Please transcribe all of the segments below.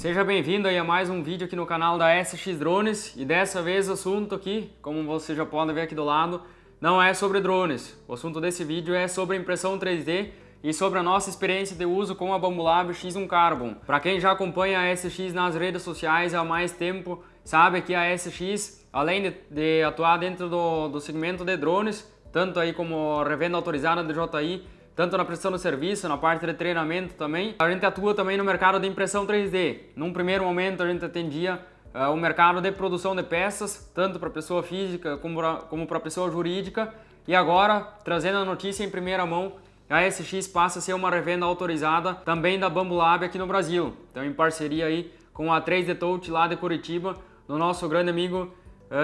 Seja bem-vindo aí a mais um vídeo aqui no canal da SX Drones e dessa vez o assunto aqui, como você já pode ver aqui do lado, não é sobre drones. O assunto desse vídeo é sobre impressão 3D e sobre a nossa experiência de uso com a Bambolab X1 Carbon. Para quem já acompanha a SX nas redes sociais há mais tempo, sabe que a SX, além de atuar dentro do segmento de drones, tanto aí como revenda autorizada de JI, tanto na prestação de serviço, na parte de treinamento também. A gente atua também no mercado de impressão 3D. Num primeiro momento a gente atendia o mercado de produção de peças, tanto para pessoa física como para pessoa jurídica. E agora, trazendo a notícia em primeira mão, a SX passa a ser uma revenda autorizada também da Bambolab aqui no Brasil. Então em parceria aí com a 3D Touch lá de Curitiba, do nosso grande amigo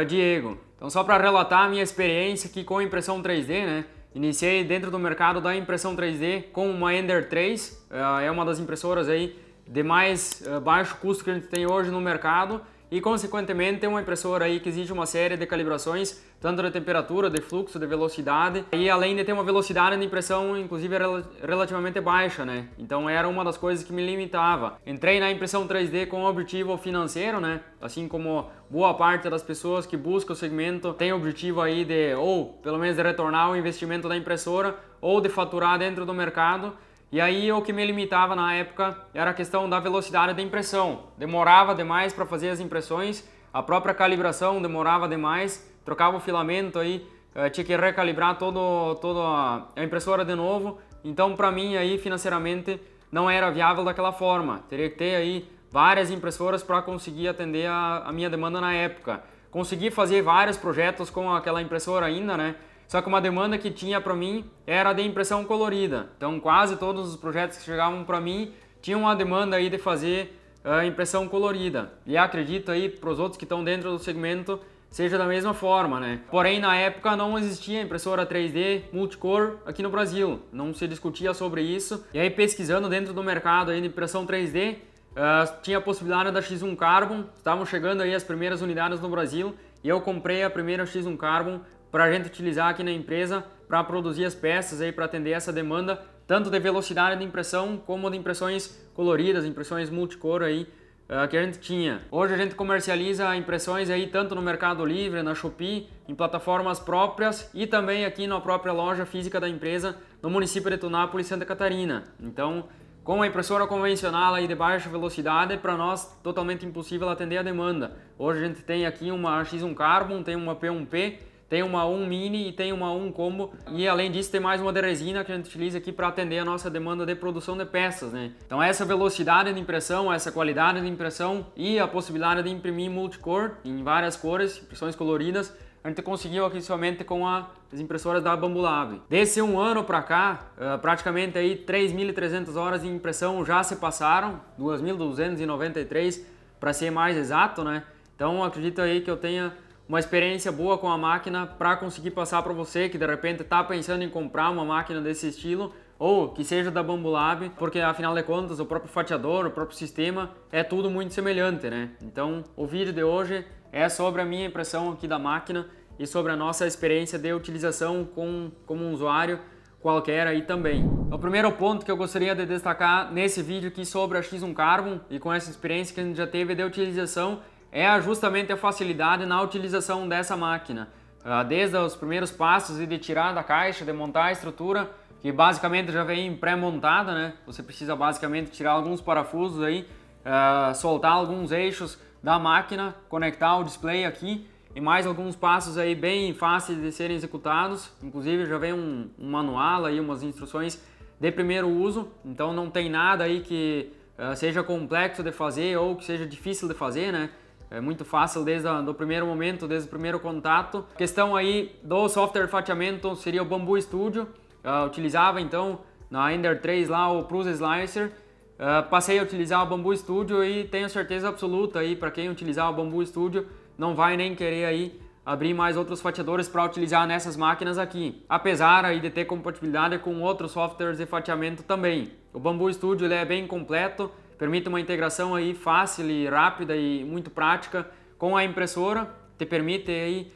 Diego. Então só para relatar a minha experiência aqui com impressão 3D, né? Iniciei dentro do mercado da impressão 3D com uma Ender 3, é uma das impressoras aí de mais baixo custo que a gente tem hoje no mercado e consequentemente é uma impressora aí que exige uma série de calibrações, tanto de temperatura, de fluxo, de velocidade e além de ter uma velocidade de impressão inclusive relativamente baixa, né? Então era uma das coisas que me limitava. Entrei na impressão 3D com o objetivo financeiro, né? Assim como boa parte das pessoas que buscam o segmento tem o objetivo aí de, ou pelo menos de retornar o investimento da impressora ou de faturar dentro do mercado. E aí o que me limitava na época era a questão da velocidade da impressão. Demorava demais para fazer as impressões, a própria calibração demorava demais, trocava o filamento aí, tinha que recalibrar toda a impressora de novo. Então para mim aí financeiramente não era viável daquela forma. Teria que ter aí várias impressoras para conseguir atender a minha demanda na época. Consegui fazer vários projetos com aquela impressora ainda, né? Só que uma demanda que tinha para mim era de impressão colorida. Então quase todos os projetos que chegavam para mim tinham uma demanda aí de fazer impressão colorida. E acredito aí para os outros que estão dentro do segmento seja da mesma forma, né? Porém na época não existia impressora 3D multicor aqui no Brasil. Não se discutia sobre isso. E aí pesquisando dentro do mercado aí de impressão 3D, tinha a possibilidade da X1 Carbon. Estavam chegando aí as primeiras unidades no Brasil e eu comprei a primeira X1 Carbon para a gente utilizar aqui na empresa para produzir as peças aí para atender essa demanda tanto de velocidade de impressão como de impressões coloridas, impressões multicor aí que a gente tinha. Hoje a gente comercializa impressões aí tanto no Mercado Livre, na Shopee, em plataformas próprias e também aqui na própria loja física da empresa no município de Tunápolis, Santa Catarina. Então, com a impressora convencional aí de baixa velocidade, para nós totalmente impossível atender a demanda. Hoje a gente tem aqui uma X1 Carbon, tem uma P1P, tem uma 1 Mini e tem uma 1 Combo e além disso tem mais uma de resina que a gente utiliza aqui para atender a nossa demanda de produção de peças, né? Então essa velocidade de impressão, essa qualidade de impressão e a possibilidade de imprimir multicor em várias cores, impressões coloridas, a gente conseguiu aqui somente com as impressoras da Bambolab. Desse um ano para cá, praticamente aí 3.300 horas de impressão já se passaram, 2.293 para ser mais exato, né? Então acredito aí que eu tenha uma experiência boa com a máquina para conseguir passar para você que de repente está pensando em comprar uma máquina desse estilo ou que seja da Bambolab, porque afinal de contas o próprio fatiador, o próprio sistema é tudo muito semelhante, né? Então o vídeo de hoje é sobre a minha impressão aqui da máquina e sobre a nossa experiência de utilização como um usuário qualquer aí também. O primeiro ponto que eu gostaria de destacar nesse vídeo aqui sobre a X1 Carbon e com essa experiência que a gente já teve de utilização é justamente a facilidade na utilização dessa máquina. Desde os primeiros passos de tirar da caixa, de montar a estrutura, que basicamente já vem pré-montada, né? Você precisa basicamente tirar alguns parafusos aí, soltar alguns eixos da máquina, conectar o display aqui e mais alguns passos aí bem fáceis de serem executados. Inclusive já vem um manual aí, umas instruções de primeiro uso, então não tem nada aí que seja complexo de fazer ou que seja difícil de fazer, né? É muito fácil desde o primeiro momento, desde o primeiro contato. A questão aí do software de fatiamento seria o Bambu Studio. Utilizava então na Ender 3 lá o Prusa Slicer. Passei a utilizar o Bambu Studio e tenho certeza absoluta aí para quem utilizar o Bambu Studio não vai nem querer aí abrir mais outros fatiadores para utilizar nessas máquinas aqui. Apesar aí de ter compatibilidade com outros softwares de fatiamento também. O Bambu Studio ele é bem completo. Permite uma integração aí fácil e rápida e muito prática com a impressora, te permite aí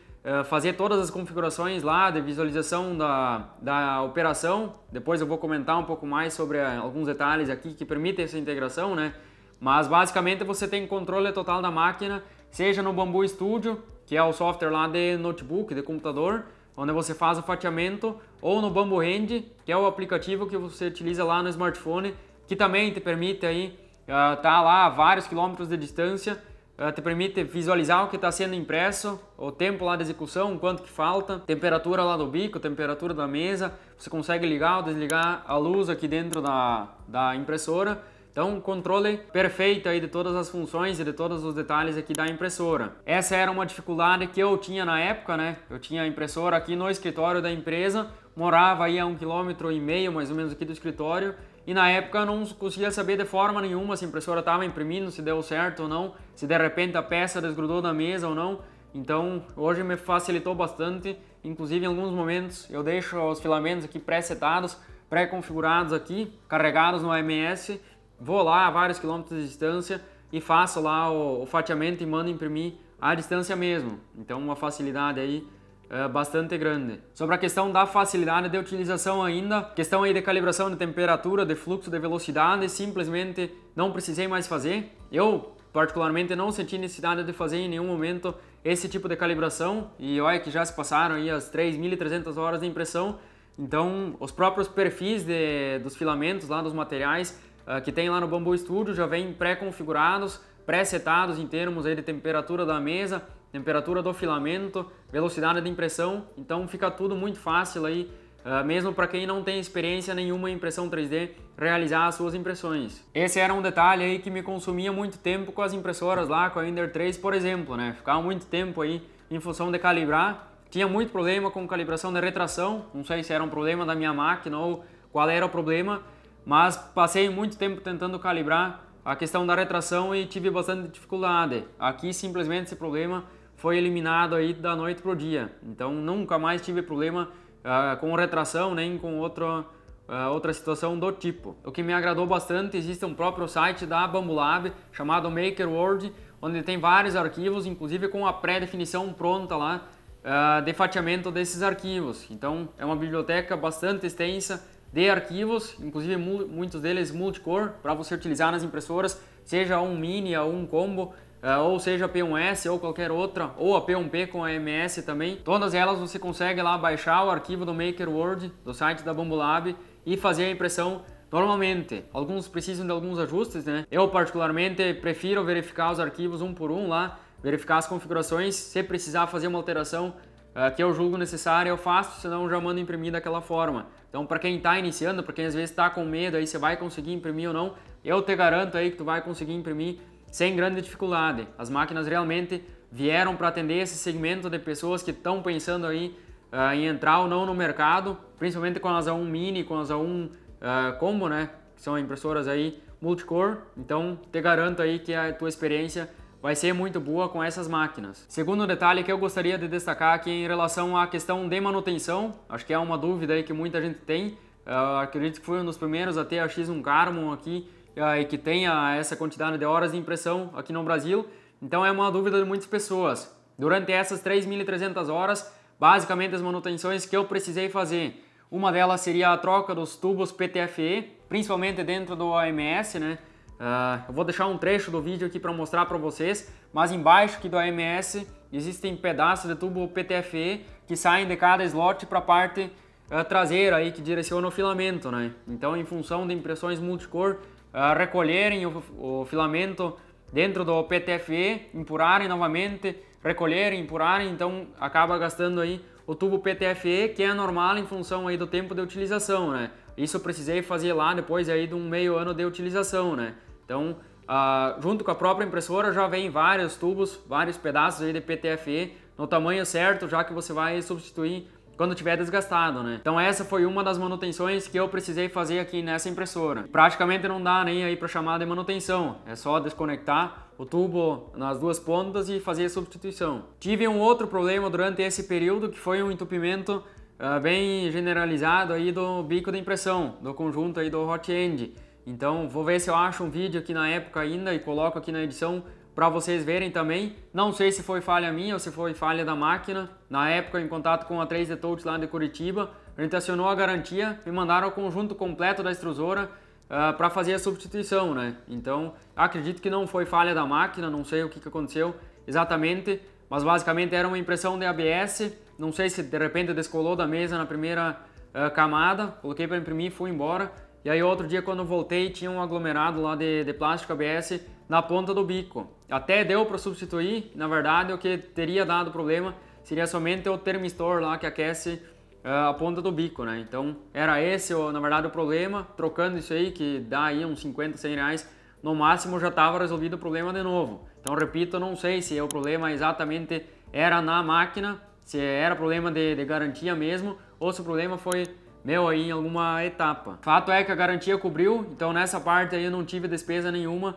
fazer todas as configurações lá de visualização da operação. Depois eu vou comentar um pouco mais sobre alguns detalhes aqui que permitem essa integração, né? mas basicamente você tem controle total da máquina, seja no Bambu Studio, que é o software lá de notebook, de computador, onde você faz o fatiamento, ou no Bambu Hand, que é o aplicativo que você utiliza lá no smartphone, que também te permite aí tá lá a vários quilômetros de distância, te permite visualizar o que está sendo impresso, o tempo lá de execução, quanto que falta, temperatura lá do bico, temperatura da mesa, você consegue ligar ou desligar a luz aqui dentro da impressora. Então, controle perfeito aí de todas as funções e de todos os detalhes aqui da impressora. Essa era uma dificuldade que eu tinha na época, né? Eu tinha a impressora aqui no escritório da empresa, morava aí a 1,5 km mais ou menos aqui do escritório, e na época eu não conseguia saber de forma nenhuma se a impressora estava imprimindo, se deu certo ou não, se de repente a peça desgrudou da mesa ou não. Então, hoje me facilitou bastante, inclusive em alguns momentos eu deixo os filamentos aqui pré-setados, pré-configurados aqui, carregados no AMS. Vou lá a vários quilômetros de distância e faço lá o fatiamento e mando imprimir à distância mesmo. Então uma facilidade aí bastante grande. Sobre a questão da facilidade de utilização ainda, questão aí de calibração de temperatura, de fluxo, de velocidade, simplesmente não precisei mais fazer. Eu particularmente não senti necessidade de fazer em nenhum momento esse tipo de calibração, e olha que já se passaram aí as 3.300 horas de impressão. Então os próprios perfis dos filamentos lá, dos materiais que tem lá no Bambu Studio já vem pré-configurados, pré-setados em termos aí de temperatura da mesa, temperatura do filamento, velocidade de impressão. Então fica tudo muito fácil aí, mesmo para quem não tem experiência nenhuma em impressão 3D, realizar as suas impressões. Esse era um detalhe aí que me consumia muito tempo com as impressoras lá, com a Ender 3, por exemplo, né? Ficava muito tempo aí em função de calibrar. Tinha muito problema com calibração de retração, não sei se era um problema da minha máquina ou qual era o problema, mas passei muito tempo tentando calibrar a questão da retração e tive bastante dificuldade. Aqui simplesmente esse problema foi eliminado aí da noite pro dia. Então nunca mais tive problema com retração nem com outra situação do tipo. O que me agradou bastante, existe um próprio site da Bambulab chamado MakerWorld, onde tem vários arquivos, inclusive com a pré-definição pronta lá de fatiamento desses arquivos. Então é uma biblioteca bastante extensa de arquivos, inclusive muitos deles multicor, para você utilizar nas impressoras, seja um mini ou um combo, ou seja a P1S ou qualquer outra, ou a P1P com a AMS também. Todas elas você consegue lá baixar o arquivo do MakerWorld, do site da Bambulab, e fazer a impressão normalmente. Alguns precisam de alguns ajustes, né? Eu particularmente prefiro verificar os arquivos um por um lá, verificar as configurações, se precisar fazer uma alteração que eu julgo necessária, eu faço, senão já mando imprimir daquela forma. Então, para quem está iniciando, para quem às vezes está com medo aí se vai conseguir imprimir ou não, eu te garanto aí que tu vai conseguir imprimir sem grande dificuldade. As máquinas realmente vieram para atender esse segmento de pessoas que estão pensando aí em entrar ou não no mercado, principalmente com as A1 Mini, com as A1 Combo, né? Que são impressoras aí multicor. Então, te garanto aí que a tua experiência vai ser muito boa com essas máquinas. Segundo detalhe que eu gostaria de destacar aqui em relação à questão de manutenção, acho que é uma dúvida aí que muita gente tem. Acredito que foi um dos primeiros a ter a X1 Carbon aqui e que tenha essa quantidade de horas de impressão aqui no Brasil. Então é uma dúvida de muitas pessoas. Durante essas 3.300 horas, basicamente as manutenções que eu precisei fazer, uma delas seria a troca dos tubos PTFE, principalmente dentro do AMS, né? Eu vou deixar um trecho do vídeo aqui para mostrar para vocês, mas embaixo aqui do AMS existem pedaços de tubo PTFE que saem de cada slot para a parte traseira aí que direciona o filamento, né? Então, em função de impressões multicor, recolherem o filamento dentro do PTFE, empurrarem novamente, recolherem, empurrarem, então acaba gastando aí o tubo PTFE, que é normal em função aí do tempo de utilização, né? Isso eu precisei fazer lá depois aí de um meio ano de utilização, né? Então, junto com a própria impressora já vem vários tubos, vários pedaços aí de PTFE no tamanho certo, já que você vai substituir quando tiver desgastado, né? Então essa foi uma das manutenções que eu precisei fazer aqui nessa impressora. Praticamente não dá nem aí para chamar de manutenção, é só desconectar o tubo nas duas pontas e fazer a substituição. Tive um outro problema durante esse período, que foi um entupimento bem generalizado aí do bico de impressão, do conjunto aí do hot end. Então vou ver se eu acho um vídeo aqui na época ainda e coloco aqui na edição para vocês verem também. Não sei se foi falha minha ou se foi falha da máquina. Na época, em contato com a 3D Touch lá de Curitiba, a gente acionou a garantia, me mandaram o conjunto completo da extrusora, para fazer a substituição, né? Então, acredito que não foi falha da máquina, não sei o que aconteceu exatamente, mas basicamente era uma impressão de ABS, não sei se de repente descolou da mesa na primeira camada, coloquei para imprimir e fui embora. E aí outro dia quando eu voltei tinha um aglomerado lá de plástico ABS na ponta do bico. Até deu para substituir, na verdade o que teria dado problema seria somente o termistor lá que aquece a ponta do bico, né? Então era esse, na verdade, o problema. Trocando isso aí, que dá aí uns 50, 100 reais, no máximo já estava resolvido o problema de novo. Então repito, não sei se o problema exatamente era na máquina, se era problema de garantia mesmo, ou se o problema foi meu aí em alguma etapa. Fato é que a garantia cobriu, então nessa parte aí eu não tive despesa nenhuma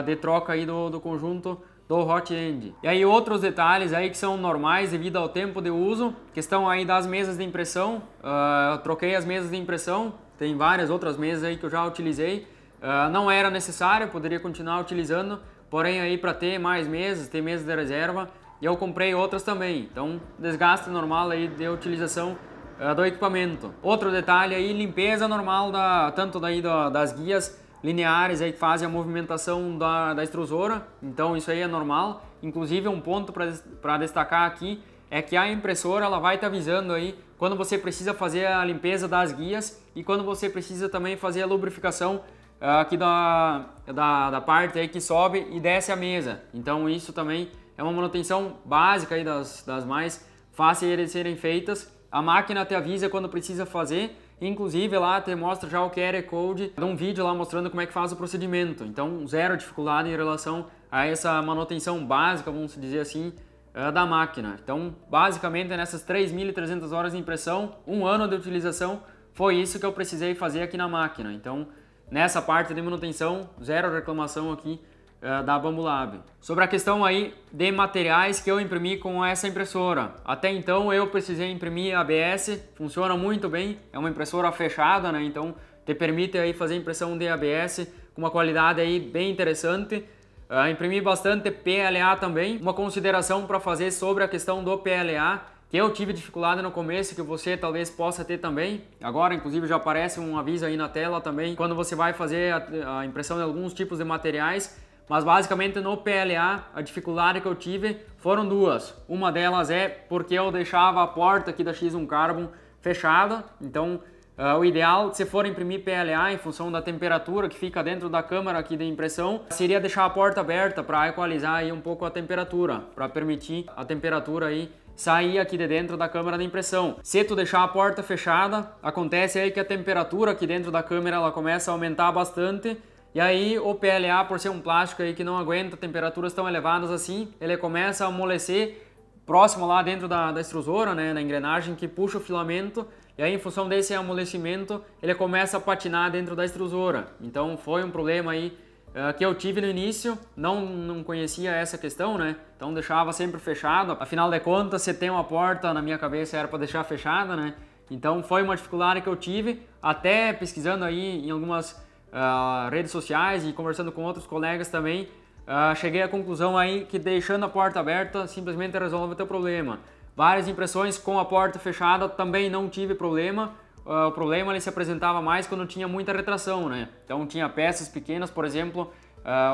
de troca aí do conjunto do hot end. E aí outros detalhes aí que são normais devido ao tempo de uso, questão aí das mesas de impressão. Eu troquei as mesas de impressão, tem várias outras mesas aí que eu já utilizei. Não era necessário, poderia continuar utilizando, porém aí para ter mais mesas, ter mesas de reserva, e eu comprei outras também. Então desgaste normal aí de utilização do equipamento. Outro detalhe aí, limpeza normal tanto daí das guias lineares aí que fazem a movimentação da extrusora, então isso aí é normal. Inclusive um ponto para destacar aqui é que a impressora ela vai te avisando aí quando você precisa fazer a limpeza das guias e quando você precisa também fazer a lubrificação aqui da parte aí que sobe e desce a mesa. Então isso também é uma manutenção básica aí das mais fáceis de serem feitas. A máquina te avisa quando precisa fazer. Inclusive lá te mostra já o QR Code de um vídeo lá mostrando como é que faz o procedimento. Então zero dificuldade em relação a essa manutenção básica, vamos dizer assim, da máquina. Então basicamente nessas 3.300 horas de impressão, 1 ano de utilização, foi isso que eu precisei fazer aqui na máquina. Então nessa parte de manutenção, zero reclamação aqui da Bambolab. Sobre a questão aí de materiais que eu imprimi com essa impressora. Até então eu precisei imprimir ABS, funciona muito bem, é uma impressora fechada, né? Então te permite aí fazer impressão de ABS com uma qualidade aí bem interessante. Imprimi bastante PLA também. Uma consideração para fazer sobre a questão do PLA, que eu tive dificuldade no começo, que você talvez possa ter também. Agora, inclusive, já aparece um aviso aí na tela também, quando você vai fazer a impressão de alguns tipos de materiais. Mas basicamente no PLA a dificuldade que eu tive foram duas. Uma delas é porque eu deixava a porta aqui da X1 Carbon fechada. Então o ideal, se for imprimir PLA em função da temperatura que fica dentro da câmara aqui de impressão, seria deixar a porta aberta para equalizar aí um pouco a temperatura, para permitir a temperatura aí sair aqui de dentro da câmara de impressão. Se tu deixar a porta fechada, acontece aí que a temperatura aqui dentro da câmera ela começa a aumentar bastante. E aí o PLA, por ser um plástico aí que não aguenta temperaturas tão elevadas assim, ele começa a amolecer próximo lá dentro da extrusora, né, na engrenagem que puxa o filamento. E aí em função desse amolecimento, ele começa a patinar dentro da extrusora. Então foi um problema aí que eu tive no início, não conhecia essa questão, né? Então deixava sempre fechado. Afinal de contas, se tem uma porta, na minha cabeça era para deixar fechada, né? Então foi uma dificuldade que eu tive, até pesquisando aí em algumas redes sociais e conversando com outros colegas também, cheguei à conclusão aí que deixando a porta aberta simplesmente resolve o teu problema. Várias impressões com a porta fechada também não tive problema. O problema ele se apresentava mais quando tinha muita retração, né? Então tinha peças pequenas, por exemplo,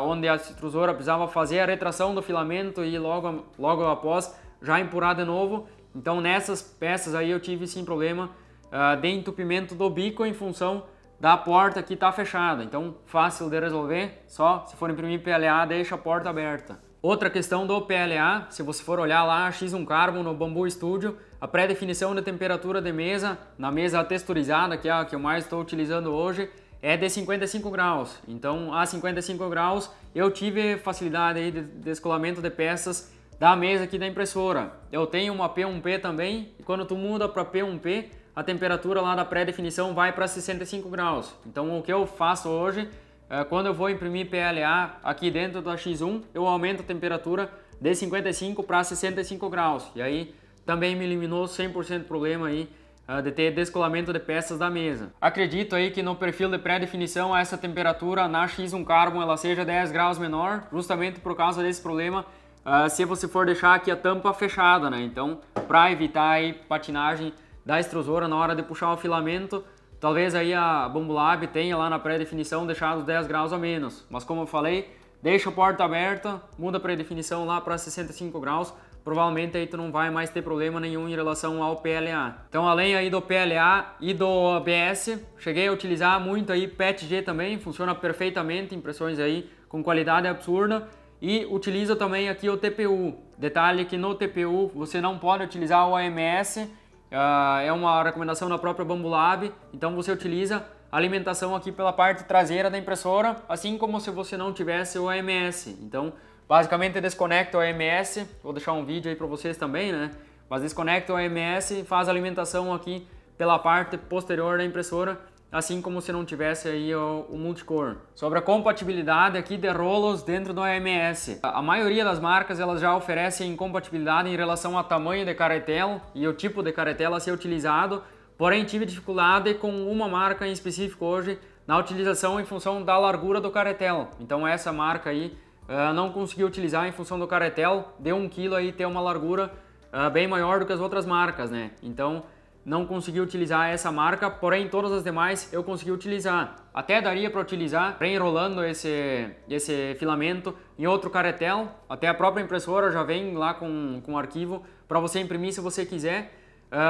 onde a extrusora precisava fazer a retração do filamento e logo após já empurrar de novo. Então nessas peças aí eu tive sim problema de entupimento do bico em função da porta que está fechada. Então fácil de resolver, só se for imprimir PLA deixa a porta aberta. Outra questão do PLA, se você for olhar lá a X1 Carbon no Bambu Studio, a pré-definição de temperatura de mesa, na mesa texturizada, que é a que eu mais estou utilizando hoje, é de 55 graus. Então a 55 graus eu tive facilidade aí de descolamento de peças da mesa aqui da impressora. Eu tenho uma P1P também, e quando tu muda para P1P, a temperatura lá da pré-definição vai para 65 graus. Então o que eu faço hoje, quando eu vou imprimir PLA aqui dentro da X1, eu aumento a temperatura de 55 para 65 graus. E aí também me eliminou 100% problema aí de ter descolamento de peças da mesa. Acredito aí que no perfil de pré-definição essa temperatura na X1 Carbon ela seja 10 graus menor, justamente por causa desse problema, se você for deixar aqui a tampa fechada, né? Então, para evitar aí patinagem da extrusora na hora de puxar o filamento, talvez aí a Bambolab tenha lá na pré-definição deixado 10 graus a menos, mas como eu falei, deixa a porta aberta, muda a pré-definição lá para 65 graus, provavelmente aí tu não vai mais ter problema nenhum em relação ao PLA. Então além aí do PLA e do ABS, cheguei a utilizar muito aí PETG também, funciona perfeitamente, impressões aí com qualidade absurda, e utiliza também aqui o TPU. Detalhe que no TPU você não pode utilizar o AMS, é uma recomendação da própria Bambolab, então você utiliza alimentação aqui pela parte traseira da impressora, assim como se você não tivesse o AMS. Então basicamente desconecta o AMS, vou deixar um vídeo aí para vocês também, né? Mas desconecta o AMS e faz a alimentação aqui pela parte posterior da impressora, assim como se não tivesse aí o multicore. Sobre a compatibilidade aqui de rolos dentro do AMS. A maioria das marcas elas já oferecem compatibilidade em relação ao tamanho de caretela e o tipo de caretela a ser utilizado, porém tive dificuldade com uma marca em específico hoje na utilização em função da largura do caretel. Então essa marca aí não consegui utilizar em função do caretel, de 1 kg aí ter uma largura bem maior do que as outras marcas, né? Então não consegui utilizar essa marca, porém todas as demais eu consegui utilizar. Até daria para utilizar enrolando esse filamento em outro caretel, até a própria impressora já vem lá com arquivo para você imprimir se você quiser,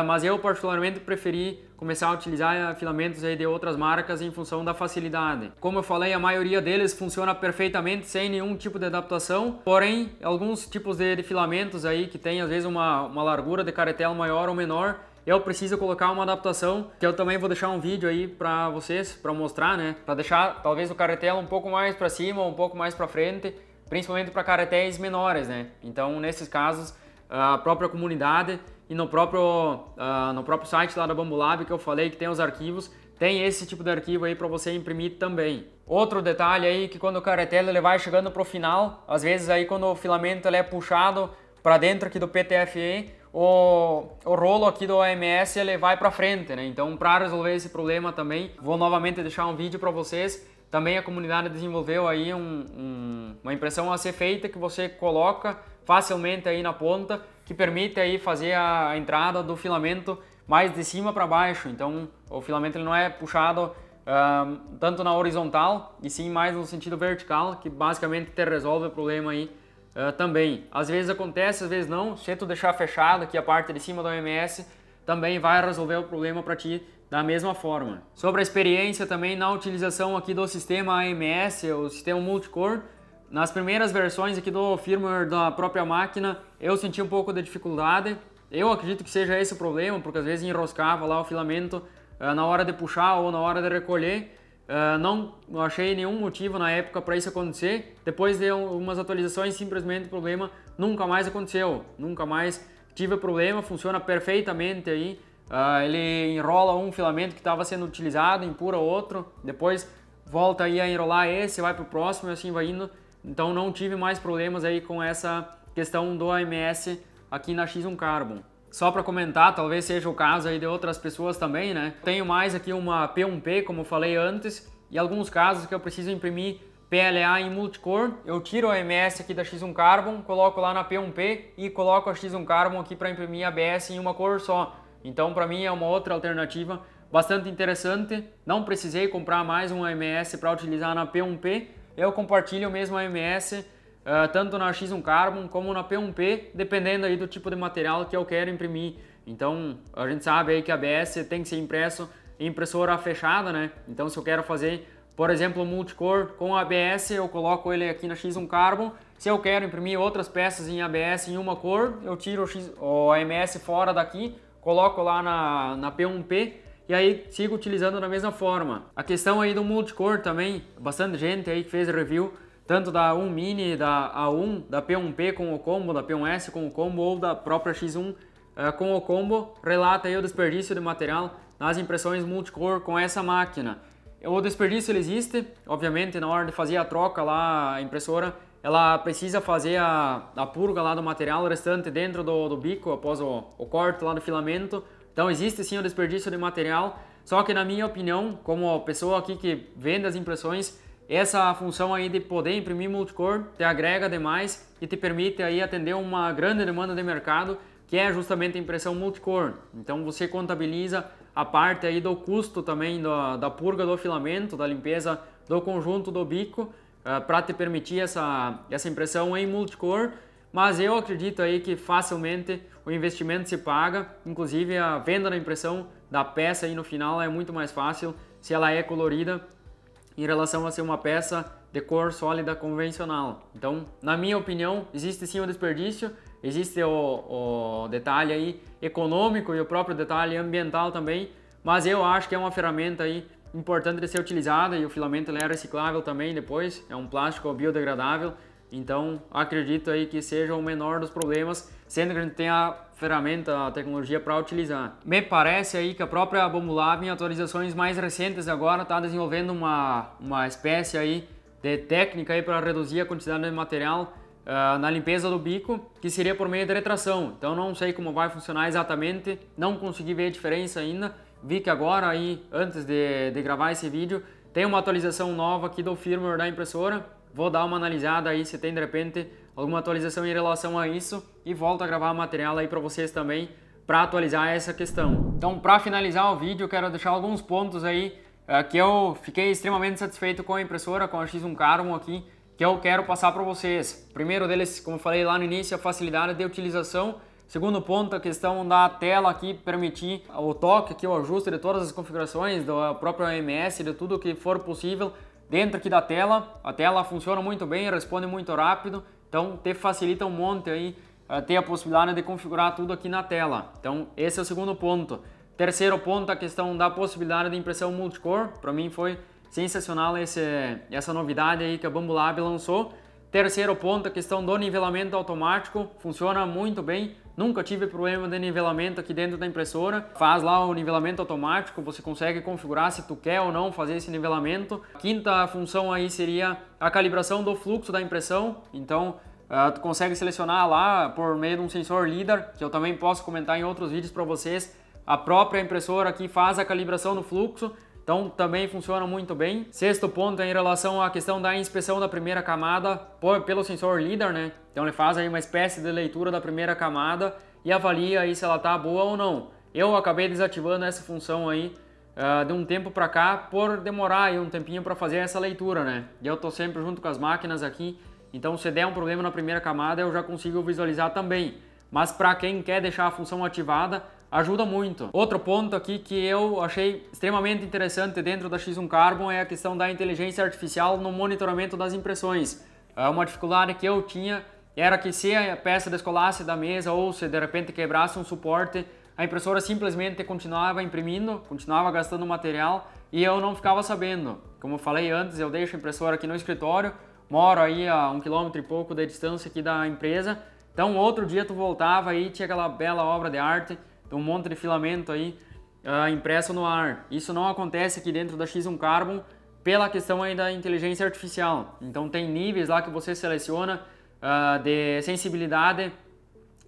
mas eu particularmente preferi começar a utilizar filamentos aí de outras marcas em função da facilidade. Como eu falei, a maioria deles funciona perfeitamente sem nenhum tipo de adaptação, porém alguns tipos de filamentos aí que tem às vezes uma largura de caretel maior ou menor, eu preciso colocar uma adaptação, que eu também vou deixar um vídeo aí para vocês, para mostrar, né? Para deixar talvez o caretel um pouco mais para cima, um pouco mais para frente, principalmente para caretéis menores, né? Então, nesses casos, a própria comunidade e no próprio site lá da Bambolab que eu falei que tem os arquivos, tem esse tipo de arquivo aí para você imprimir também. Outro detalhe aí que quando o caretel ele vai chegando para o final, às vezes aí quando o filamento ele é puxado para dentro aqui do PTFE, o rolo aqui do AMS ele vai para frente, né? Então para resolver esse problema também, vou novamente deixar um vídeo para vocês. Também a comunidade desenvolveu aí uma impressão a ser feita que você coloca facilmente aí na ponta, que permite aí fazer a entrada do filamento mais de cima para baixo. Então o filamento ele não é puxado tanto na horizontal e sim mais no sentido vertical, que basicamente te resolve o problema aí também. Às vezes acontece, às vezes não. Se tu deixar fechado aqui a parte de cima do AMS, também vai resolver o problema para ti da mesma forma. Sobre a experiência também na utilização aqui do sistema AMS, o sistema multicore, nas primeiras versões aqui do firmware da própria máquina, eu senti um pouco de dificuldade. Eu acredito que seja esse o problema, porque às vezes enroscava lá o filamento na hora de puxar ou na hora de recolher. Não achei nenhum motivo na época para isso acontecer. Depois de umas atualizações, simplesmente o problema nunca mais aconteceu. Nunca mais tive problema, funciona perfeitamente aí. Ele enrola um filamento que estava sendo utilizado, empurra outro, depois volta aí a enrolar esse, vai para o próximo e assim vai indo. Então não tive mais problemas aí com essa questão do AMS aqui na X1 Carbon. Só para comentar, talvez seja o caso aí de outras pessoas também, né? Tenho mais aqui uma P1P, como eu falei antes, e alguns casos que eu preciso imprimir PLA em multicore, eu tiro o AMS aqui da X1 Carbon, coloco lá na P1P e coloco a X1 Carbon aqui para imprimir ABS em uma cor só. Então para mim é uma outra alternativa bastante interessante. Não precisei comprar mais um AMS para utilizar na P1P, eu compartilho o mesmo AMS tanto na X1 Carbon como na P1P, dependendo aí do tipo de material que eu quero imprimir. Então a gente sabe aí que a ABS tem que ser impresso em impressora fechada, né? Então se eu quero fazer, por exemplo, um multicore com ABS, eu coloco ele aqui na X1 Carbon. Se eu quero imprimir outras peças em ABS em uma cor, eu tiro o AMS fora daqui, coloco lá na P1P e aí sigo utilizando da mesma forma. A questão aí do multicore também, bastante gente aí que fez review tanto da 1 Mini, da A1, da P1P com o combo, da P1S com o combo ou da própria X1 com o combo, relata aí o desperdício de material nas impressões multicore com essa máquina. O desperdício ele existe, obviamente na hora de fazer a troca lá, a impressora ela precisa fazer a purga lá do material restante dentro do bico após o corte lá do filamento. Então existe sim o desperdício de material, só que na minha opinião, como pessoa aqui que vende as impressões, essa função aí de poder imprimir multicore te agrega demais e te permite aí atender uma grande demanda de mercado, que é justamente a impressão multicore. Então você contabiliza a parte aí do custo também da purga do filamento, da limpeza do conjunto do bico, para te permitir essa impressão em multicor. Mas eu acredito aí que facilmente o investimento se paga, inclusive a venda da impressão da peça aí no final é muito mais fácil se ela é colorida em relação a ser uma peça de cor sólida convencional. Então, na minha opinião, existe sim o desperdício, existe o detalhe aí econômico e o próprio detalhe ambiental também, mas eu acho que é uma ferramenta aí importante de ser utilizada e o filamento ele é reciclável também depois, é um plástico biodegradável. Então, acredito aí que seja o menor dos problemas, sendo que a gente tem a ferramenta, a tecnologia para utilizar. Me parece aí que a própria Bambolab, em atualizações mais recentes agora, está desenvolvendo uma espécie aí de técnica aí para reduzir a quantidade de material na limpeza do bico, que seria por meio de retração. Então, não sei como vai funcionar exatamente, não consegui ver a diferença ainda. Vi que agora aí, antes de gravar esse vídeo, tem uma atualização nova aqui do firmware da impressora. Vou dar uma analisada aí se tem de repente alguma atualização em relação a isso e volto a gravar material aí para vocês também para atualizar essa questão. Então, para finalizar o vídeo, eu quero deixar alguns pontos aí que eu fiquei extremamente satisfeito com a impressora, com a X1 Carbon aqui, que eu quero passar para vocês. Primeiro deles, como eu falei lá no início, a facilidade de utilização. Segundo ponto, a questão da tela aqui, permitir o toque aqui, o ajuste de todas as configurações, da própria OMS, de tudo que for possível dentro aqui da tela. A tela funciona muito bem, responde muito rápido, então te facilita um monte aí ter a possibilidade de configurar tudo aqui na tela. Então esse é o segundo ponto. Terceiro ponto, a questão da possibilidade de impressão multicor. Para mim foi sensacional essa novidade aí que a Bambolab lançou. Terceiro ponto, a questão do nivelamento automático, funciona muito bem. Nunca tive problema de nivelamento aqui dentro da impressora. Faz lá o nivelamento automático, você consegue configurar se tu quer ou não fazer esse nivelamento. A quinta função aí seria a calibração do fluxo da impressão. Então, tu consegue selecionar lá por meio de um sensor LiDAR, que eu também posso comentar em outros vídeos para vocês. A própria impressora aqui faz a calibração do fluxo. Então também funciona muito bem. Sexto ponto é em relação à questão da inspeção da primeira camada pelo sensor LiDAR, né? Então ele faz aí uma espécie de leitura da primeira camada e avalia aí se ela tá boa ou não. Eu acabei desativando essa função aí de um tempo para cá por demorar aí um tempinho para fazer essa leitura, né? E eu tô sempre junto com as máquinas aqui, então se der um problema na primeira camada eu já consigo visualizar também. Mas para quem quer deixar a função ativada, ajuda muito. Outro ponto aqui que eu achei extremamente interessante dentro da X1 Carbon é a questão da inteligência artificial no monitoramento das impressões. Uma dificuldade que eu tinha era que se a peça descolasse da mesa ou se de repente quebrasse um suporte, a impressora simplesmente continuava imprimindo, continuava gastando material e eu não ficava sabendo. Como eu falei antes, eu deixo a impressora aqui no escritório, moro aí a 1 km e pouco de distância aqui da empresa, então outro dia tu voltava e tinha aquela bela obra de arte, um monte de filamento aí impresso no ar. Isso não acontece aqui dentro da X1 Carbon pela questão aí da inteligência artificial. Então tem níveis lá que você seleciona de sensibilidade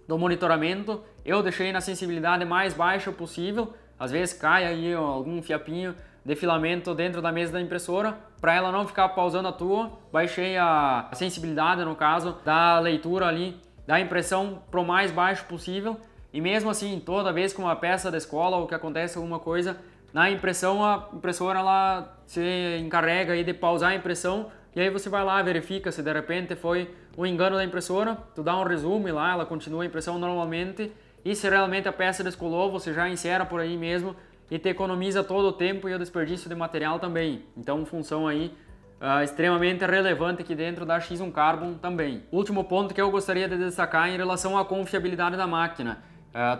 do monitoramento. Eu deixei na sensibilidade mais baixa possível. Às vezes cai aí algum fiapinho de filamento dentro da mesa da impressora. Para ela não ficar pausando a tua, baixei a sensibilidade, no caso, da leitura ali, da impressão para o mais baixo possível. E mesmo assim, toda vez que uma peça descola ou que acontece alguma coisa na impressão, a impressora ela se encarrega aí de pausar a impressão e aí você vai lá, verifica se de repente foi um engano da impressora, tu dá um resumo lá, ela continua a impressão normalmente e se realmente a peça descolou, você já insera por aí mesmo e te economiza todo o tempo e o desperdício de material também. Então, função aí extremamente relevante aqui dentro da X1 Carbon também. Último ponto que eu gostaria de destacar em relação à confiabilidade da máquina.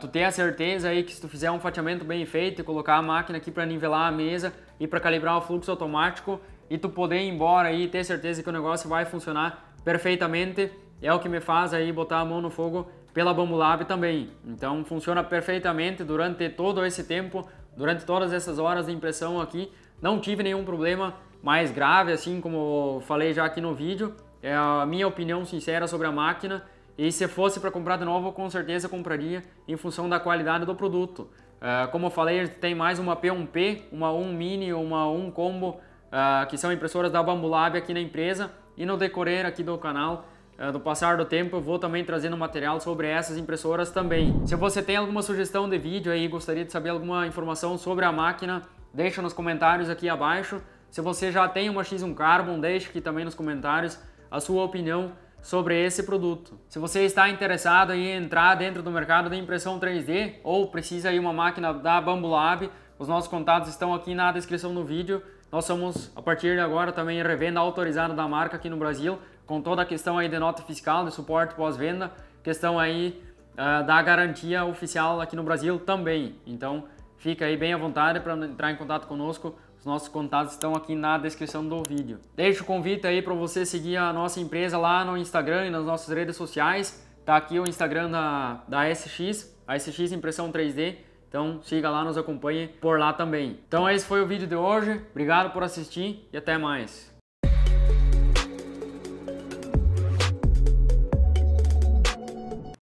Tu ter a certeza aí que se tu fizer um fatiamento bem feito e colocar a máquina aqui para nivelar a mesa e para calibrar o fluxo automático e tu poder ir embora e ter certeza que o negócio vai funcionar perfeitamente, é o que me faz aí botar a mão no fogo pela Bambolab também. Então funciona perfeitamente durante todo esse tempo, durante todas essas horas de impressão aqui, não tive nenhum problema mais grave, assim como eu falei já aqui no vídeo. É a minha opinião sincera sobre a máquina. E se fosse para comprar de novo, com certeza compraria em função da qualidade do produto. Como eu falei, a gente tem mais uma P1P, uma 1 Mini, uma 1 Combo, que são impressoras da Bambolab aqui na empresa. E no decorrer aqui do canal, do passar do tempo eu vou também trazendo material sobre essas impressoras também. Se você tem alguma sugestão de vídeo aí, gostaria de saber alguma informação sobre a máquina, deixa nos comentários aqui abaixo. Se você já tem uma X1 Carbon, deixe aqui também nos comentários a sua opinião sobre esse produto. Se você está interessado em entrar dentro do mercado de impressão 3D ou precisa de uma máquina da Bambolab, os nossos contatos estão aqui na descrição do vídeo. Nós somos, a partir de agora, também revenda autorizada da marca aqui no Brasil, com toda a questão aí de nota fiscal, de suporte pós-venda, questão aí da garantia oficial aqui no Brasil também. Então, fica aí bem à vontade para entrar em contato conosco. Os nossos contatos estão aqui na descrição do vídeo. Deixo o convite aí para você seguir a nossa empresa lá no Instagram e nas nossas redes sociais. Tá aqui o Instagram da SX, a SX Impressão 3D. Então siga lá, nos acompanhe por lá também. Então esse foi o vídeo de hoje. Obrigado por assistir e até mais.